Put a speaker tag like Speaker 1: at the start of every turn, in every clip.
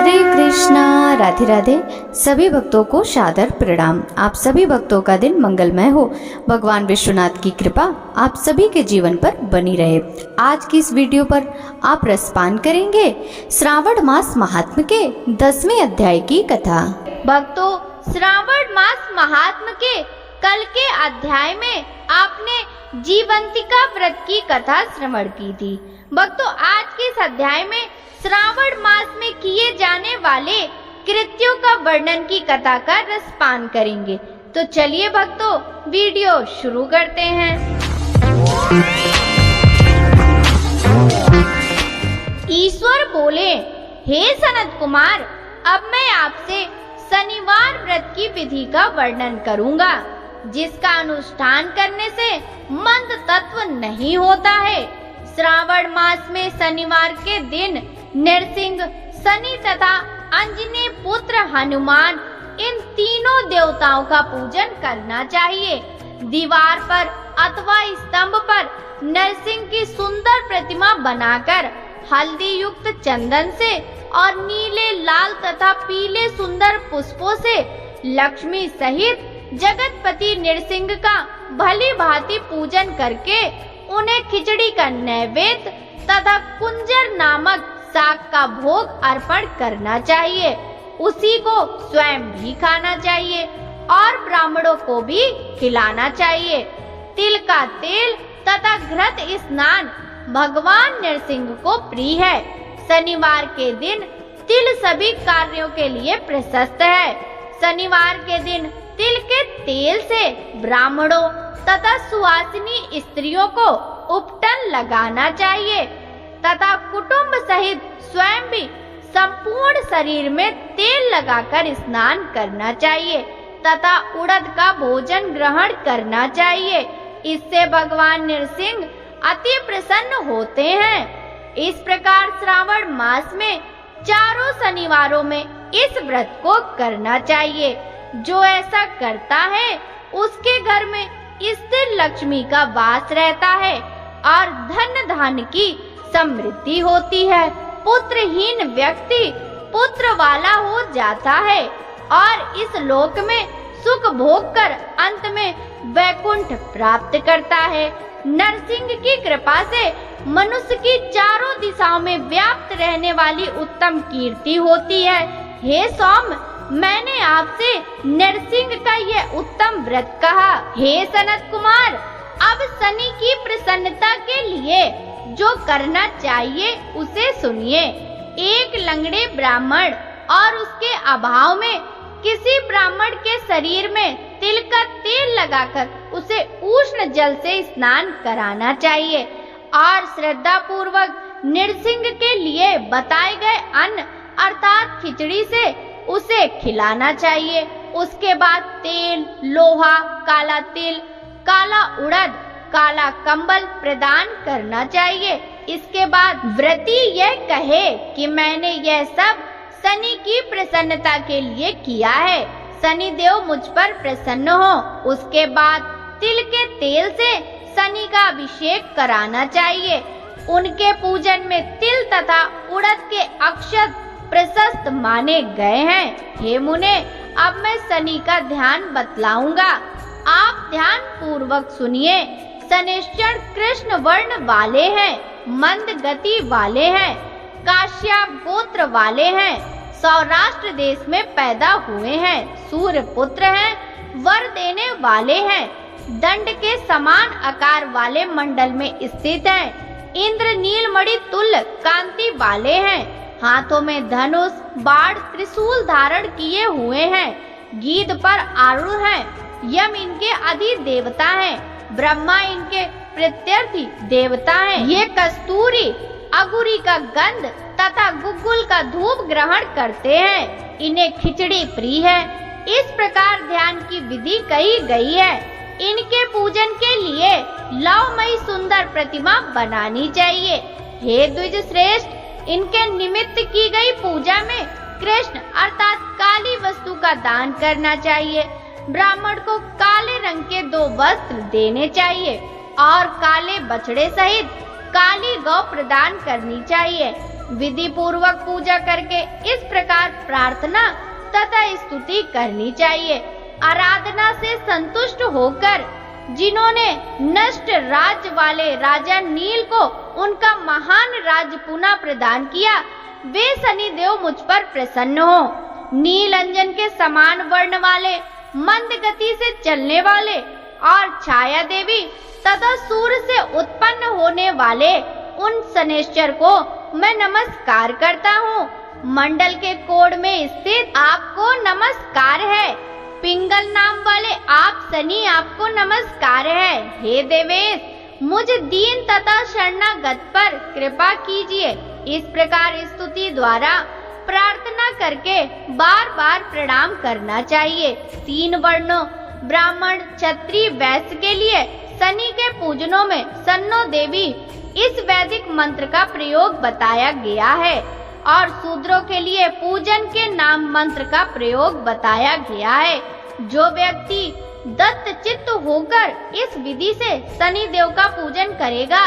Speaker 1: हरे कृष्णा, राधे राधे। सभी भक्तों को सादर प्रणाम। आप सभी भक्तों का दिन मंगलमय हो। भगवान विश्वनाथ की कृपा आप सभी के जीवन पर बनी रहे। आज की इस वीडियो पर आप रसपान करेंगे श्रावण मास महात्म्य के 10वें अध्याय की कथा।
Speaker 2: भक्तों, श्रावण मास महात्म्य के कल के अध्याय में आपने जीवंतिका व्रत की कथा श्रवण की थी। भक्तों, आज के इस अध्याय में श्रावण मास में किए जाने वाले कृत्यों का वर्णन की कथा का रसपान करेंगे। तो चलिए भक्तों, वीडियो शुरू करते हैं। ईश्वर बोले, हे सनत कुमार, अब मैं आपसे शनिवार व्रत की विधि का वर्णन करूंगा, जिसका अनुष्ठान करने से मंद तत्व नहीं होता है। श्रावण मास में शनिवार के दिन नरसिंह, शनि तथा अंजनी पुत्र हनुमान, इन तीनों देवताओं का पूजन करना चाहिए। दीवार पर अथवा स्तंभ पर नरसिंह की सुंदर प्रतिमा बनाकर हल्दी युक्त चंदन से और नीले, लाल तथा पीले सुंदर पुष्पों से लक्ष्मी सहित जगतपति नरसिंह का भली भांति पूजन करके उन्हें खिचड़ी का नैवेद्य तथा कुंजर नामक साग का भोग अर्पण करना चाहिए। उसी को स्वयं भी खाना चाहिए और ब्राह्मणों को भी खिलाना चाहिए। तिल का तेल तथा घृत स्नान भगवान नरसिंह को प्रिय है। शनिवार के दिन तिल सभी कार्यों के लिए प्रशस्त है। शनिवार के दिन तिल के तेल से ब्राह्मणों तथा सुहासिनी स्त्रियों को उपटन लगाना चाहिए तथा कुटुंब सहित स्वयं भी संपूर्ण शरीर में तेल लगाकर स्नान करना चाहिए तथा उड़द का भोजन ग्रहण करना चाहिए। इससे भगवान नरसिंह अति प्रसन्न होते हैं। इस प्रकार श्रावण मास में चारों शनिवारों में इस व्रत को करना चाहिए। जो ऐसा करता है उसके घर में स्थिर लक्ष्मी का वास रहता है और धन धान्य की समृद्धि होती है। पुत्रहीन व्यक्ति पुत्र वाला हो जाता है और इस लोक में सुख भोग कर अंत में वैकुंठ प्राप्त करता है। नरसिंह की कृपा से मनुष्य की चारों दिशाओं में व्याप्त रहने वाली उत्तम कीर्ति होती है। हे सौम्य, मैंने आपसे नरसिंह का यह उत्तम व्रत कहा। हे सनत कुमार, अब शनि की प्रसन्नता के लिए जो करना चाहिए उसे सुनिए। एक लंगड़े ब्राह्मण और उसके अभाव में किसी ब्राह्मण के शरीर में तिल का तेल लगाकर उसे उष्ण जल से स्नान कराना चाहिए और श्रद्धा पूर्वक नरसिंह के लिए बताए गए अन्न अर्थात खिचड़ी से उसे खिलाना चाहिए। उसके बाद तेल, लोहा, काला तिल, काला उड़द, काला कंबल प्रदान करना चाहिए। इसके बाद व्रती यह कहे कि मैंने यह सब शनि की प्रसन्नता के लिए किया है, शनि देव मुझ पर प्रसन्न हो। उसके बाद तिल के तेल से शनि का अभिषेक कराना चाहिए। उनके पूजन में तिल तथा उड़द के अक्षत प्रशस्त माने गए हैं। हे मुने, अब मैं शनि का ध्यान बतलाऊंगा, आप ध्यान पूर्वक सुनिए। शनिश्चर कृष्ण वर्ण वाले हैं, मंद गति वाले हैं, काश्यप गोत्र वाले हैं, सौराष्ट्र देश में पैदा हुए हैं, सूर्य पुत्र हैं, वर देने वाले हैं, दंड के समान आकार वाले मंडल में स्थित हैं, इंद्र नीलमणि तुल्य कांति वाले हैं, हाथों में धनुष, बाण, त्रिशूल धारण किए हुए हैं, गीध पर आरूढ़ हैं, यम इनके अधि देवता हैं, ब्रह्मा इनके प्रत्यर्थी देवता हैं। ये कस्तूरी, अगुरी का गंध तथा गुग्गुल का धूप ग्रहण करते हैं। इन्हें खिचड़ी प्रिय है। इस प्रकार ध्यान की विधि कही गई है। इनके पूजन के लिए लवमयी सुंदर प्रतिमा बनानी चाहिए। हे द्विज श्रेष्ठ, इनके निमित्त की गई पूजा में कृष्ण अर्थात काली वस्तु का दान करना चाहिए। ब्राह्मण को काले रंग के 2 वस्त्र देने चाहिए और काले बछड़े सहित काली गौ प्रदान करनी चाहिए। विधि पूर्वक पूजा करके इस प्रकार प्रार्थना तथा स्तुति करनी चाहिए। आराधना से संतुष्ट होकर जिन्होंने नष्ट राज्य वाले राजा नील को उनका महान राज्य पुनः प्रदान किया, वे शनि देव मुझ पर प्रसन्न हो। नील अंजन के समान वर्ण वाले, मंद गति से चलने वाले और छाया देवी तथा सूर्य से उत्पन्न होने वाले उन शनैश्चर को मैं नमस्कार करता हूँ। मंडल के कोण में स्थित आपको नमस्कार है। पिंगल नाम वाले आप शनि, आपको नमस्कार है। हे देवेश, मुझ दीन तथा शरणागत पर कृपा कीजिए। इस प्रकार स्तुति द्वारा प्रार्थना करके बार बार प्रणाम करना चाहिए। 3 वर्णों ब्राह्मण, क्षत्रिय, वैश्य के लिए शनि के पूजनों में सन्नो देवी इस वैदिक मंत्र का प्रयोग बताया गया है और शूद्रों के लिए पूजन के नाम मंत्र का प्रयोग बताया गया है। जो व्यक्ति दत्त चित्त होकर इस विधि से शनि देव का पूजन करेगा,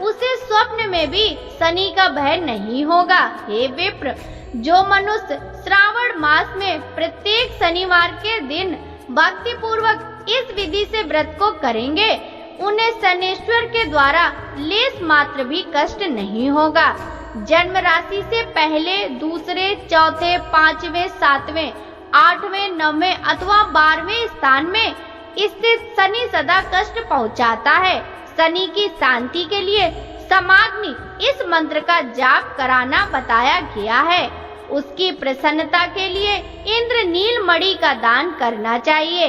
Speaker 2: उसे स्वप्न में भी शनि का भय नहीं होगा। हे विप्र, जो मनुष्य श्रावण मास में प्रत्येक शनिवार के दिन भक्ति पूर्वक इस विधि से व्रत को करेंगे, उन्हें शनैश्वर के द्वारा लेस मात्र भी कष्ट नहीं होगा। जन्म राशि से पहले, दूसरे, चौथे, 5वें, 7वें, 8वें, 9वें अथवा 12वें स्थान में स्थित शनि सदा कष्ट पहुंचाता है। शनि की शांति के लिए समाग्नि इस मंत्र का जाप कराना बताया गया है। उसकी प्रसन्नता के लिए इंद्र नील मणि का दान करना चाहिए।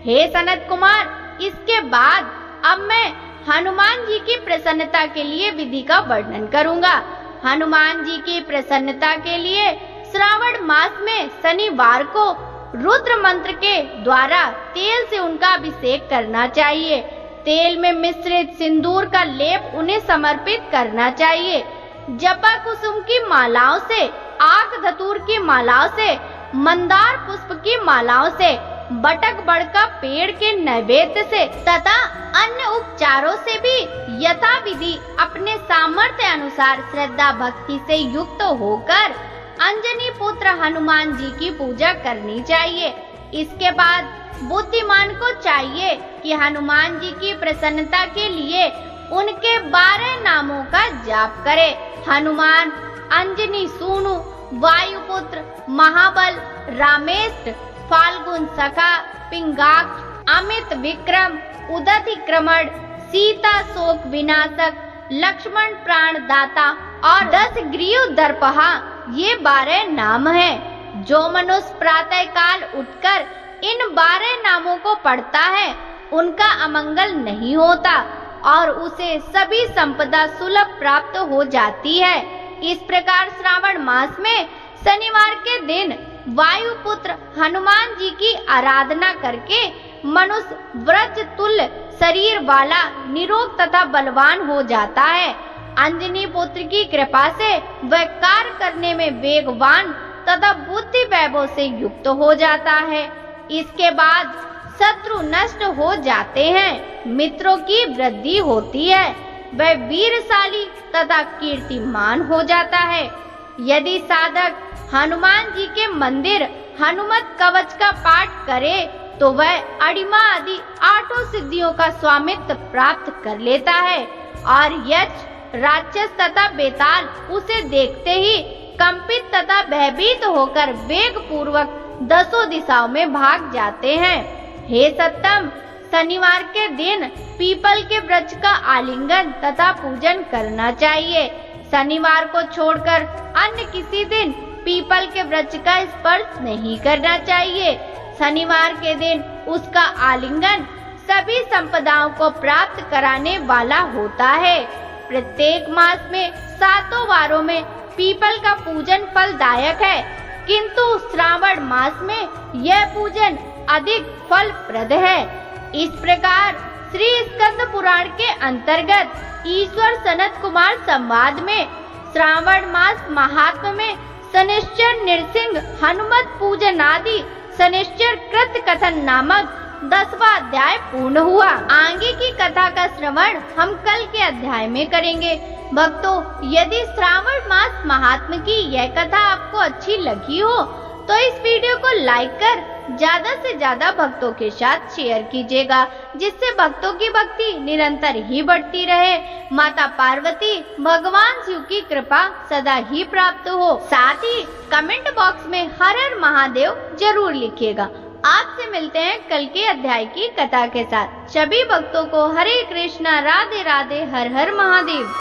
Speaker 2: हे सनत कुमार, इसके बाद अब मैं हनुमान जी की प्रसन्नता के लिए विधि का वर्णन करूंगा। हनुमान जी की प्रसन्नता के लिए श्रावण मास में शनिवार को रुद्र मंत्र के द्वारा तेल से उनका अभिषेक करना चाहिए। तेल में मिश्रित सिंदूर का लेप उन्हें समर्पित करना चाहिए। जपा कुसुम की मालाओं से, आक धतूर की मालाओं से, मंदार पुष्प की मालाओं से, बटक बड़ का पेड़ के नैवेद्य से तथा अन्य उपचारों से भी यथा विधि अपने सामर्थ्य अनुसार श्रद्धा भक्ति से युक्त होकर अंजनी पुत्र हनुमान जी की पूजा करनी चाहिए। इसके बाद बुद्धिमान को चाहिए कि हनुमान जी की प्रसन्नता के लिए उनके 12 नामों का जाप करे। हनुमान, अंजनी सूनु, वायुपुत्र, महाबल, रामेष्ट, फाल्गुन सखा, पिंगाक्ष, अमित विक्रम, उदधिक्रमण, सीता शोक विनाशक, लक्ष्मण प्राण दाता और 10 ग्रीव दर्पहा, ये 12 नाम हैं। जो मनुष्य प्रातः काल उठकर इन 12 नामों को पढ़ता है, उनका अमंगल नहीं होता और उसे सभी संपदा सुलभ प्राप्त हो जाती है। इस प्रकार श्रावण मास में शनिवार के दिन वायुपुत्र हनुमान जी की आराधना करके मनुष्य व्रज तुल्य शरीर वाला, निरोग तथा बलवान हो जाता है। अंजनी पुत्र की कृपा से वह कार्य करने में वेगवान तथा बुद्धि वैभव से युक्त हो जाता है। इसके बाद शत्रु नष्ट हो जाते हैं, मित्रों की वृद्धि होती है, वह वीरशाली तथा कीर्तिमान हो जाता है। यदि साधक हनुमान जी के मंदिर हनुमत कवच का पाठ करे तो वह अड़िमा आदि 8 सिद्धियों का स्वामित्व प्राप्त कर लेता है और यक्ष, राक्षस तथा बेताल उसे देखते ही कंपित तथा भयभीत होकर वेग पूर्वक 10 दिशाओं में भाग जाते हैं। हे सत्तम, शनिवार के दिन पीपल के वृक्ष का आलिंगन तथा पूजन करना चाहिए। शनिवार को छोड़कर अन्य किसी दिन पीपल के वृक्ष का स्पर्श नहीं करना चाहिए। शनिवार के दिन उसका आलिंगन सभी संपदाओं को प्राप्त कराने वाला होता है। प्रत्येक मास में 7 वारों में पीपल का पूजन फलदायक है, किंतु श्रावण मास में यह पूजन अधिक फलप्रद है। इस प्रकार श्री स्कंद पुराण के अंतर्गत ईश्वर सनत कुमार संवाद में श्रावण मास महात्म्य में शनैश्चर नृसिंह हनुमत पूजन आदि शनैश्चर कृत कथन नामक 10वां अध्याय पूर्ण हुआ। आगे की कथा का श्रवण हम कल के अध्याय में करेंगे। भक्तों, यदि श्रावण मास महात्म की यह कथा आपको अच्छी लगी हो तो इस वीडियो को लाइक कर ज्यादा से ज्यादा भक्तों के साथ शेयर कीजिएगा, जिससे भक्तों की भक्ति निरंतर ही बढ़ती रहे, माता पार्वती भगवान शिव की कृपा सदा ही प्राप्त हो। साथ ही कमेंट बॉक्स में हर हर महादेव जरूर लिखिएगा। आपसे मिलते हैं कल के अध्याय की कथा के साथ। सभी भक्तों को हरे कृष्णा, राधे राधे, हर हर महादेव।